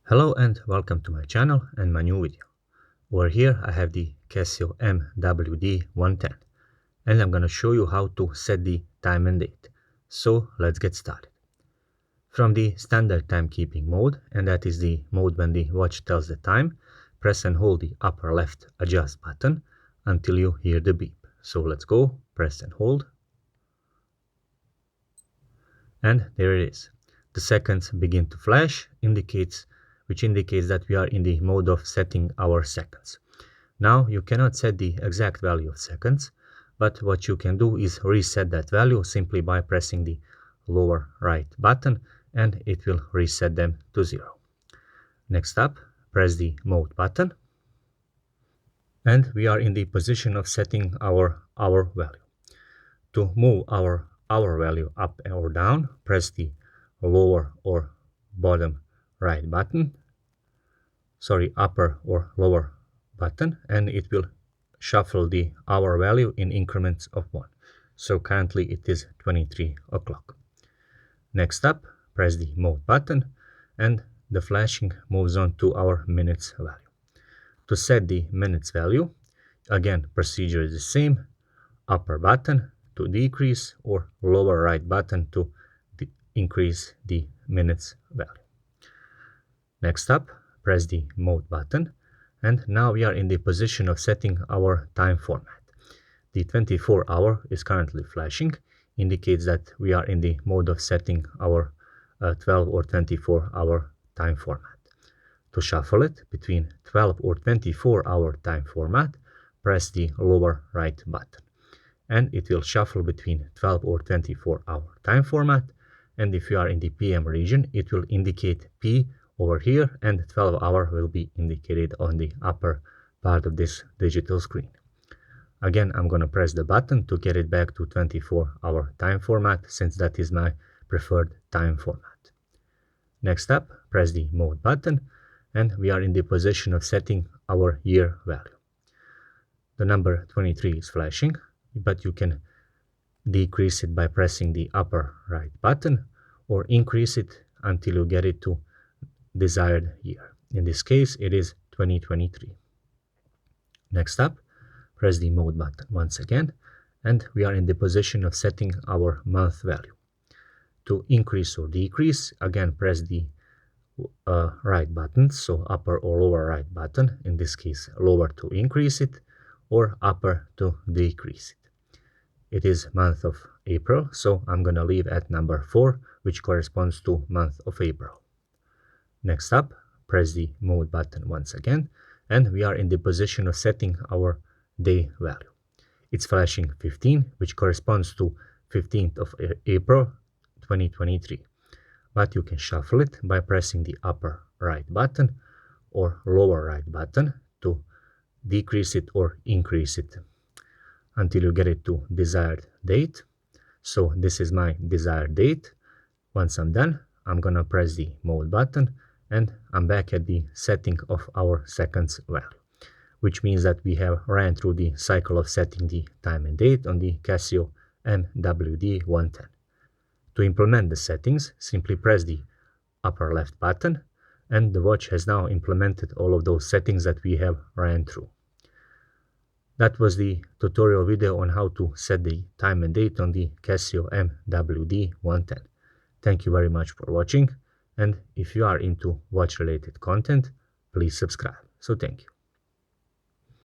Hello and welcome to my channel and my new video. Over here I have the Casio MWD-110 and I'm gonna show you how to set the time and date. So let's get started. From the standard timekeeping mode, and that is the mode when the watch tells the time, press and hold the upper left adjust button until you hear the beep. So let's go, press and hold. And there it is. The seconds begin to flash, which indicates that we are in the mode of setting our seconds. Now you cannot set the exact value of seconds, but what you can do is reset that value simply by pressing the lower right button and it will reset them to 0. Next up, press the mode button and we are in the position of setting our hour value. To move our hour value up or down, press the lower or bottom right button, upper or lower button, and it will shuffle the hour value in increments of 1. So currently it is 23 o'clock. Next up, press the mode button and the flashing moves on to our minutes value. To set the minutes value, again procedure is the same, upper button to decrease or lower right button to increase the minutes value. Next up, press the mode button and now we are in the position of setting our time format. The 24 hour is currently flashing, indicates that we are in the mode of setting our 12 or 24 hour time format. To shuffle it between 12 or 24 hour time format, press the lower right button and it will shuffle between 12 or 24 hour time format, and if you are in the PM region it will indicate P over here and 12 hour will be indicated on the upper part of this digital screen. Again, I'm gonna press the button to get it back to 24 hour time format, since that is my preferred time format. Next up, press the mode button and we are in the position of setting our year value. The number 23 is flashing, but you can decrease it by pressing the upper right button or increase it until you get it to desired year. In this case it is 2023. Next up, press the mode button once again and we are in the position of setting our month value. To increase or decrease, again press the right button, so upper or lower right button, in this case lower to increase it or upper to decrease it. It is month of April, so I'm gonna leave at number 4, which corresponds to month of April. Next up, press the mode button once again and we are in the position of setting our day value. It's flashing 15, which corresponds to 15th of April 2023. But you can shuffle it by pressing the upper right button or lower right button to decrease it or increase it until you get it to desired date. So this is my desired date. Once I'm done, I'm gonna press the mode button and I'm back at the setting of our seconds value, which means that we have ran through the cycle of setting the time and date on the Casio MWD-110. To implement the settings, simply press the upper left button and the watch has now implemented all of those settings that we have ran through. That was the tutorial video on how to set the time and date on the Casio MWD-110. Thank you very much for watching, and if you are into watch related content, please subscribe. So thank you.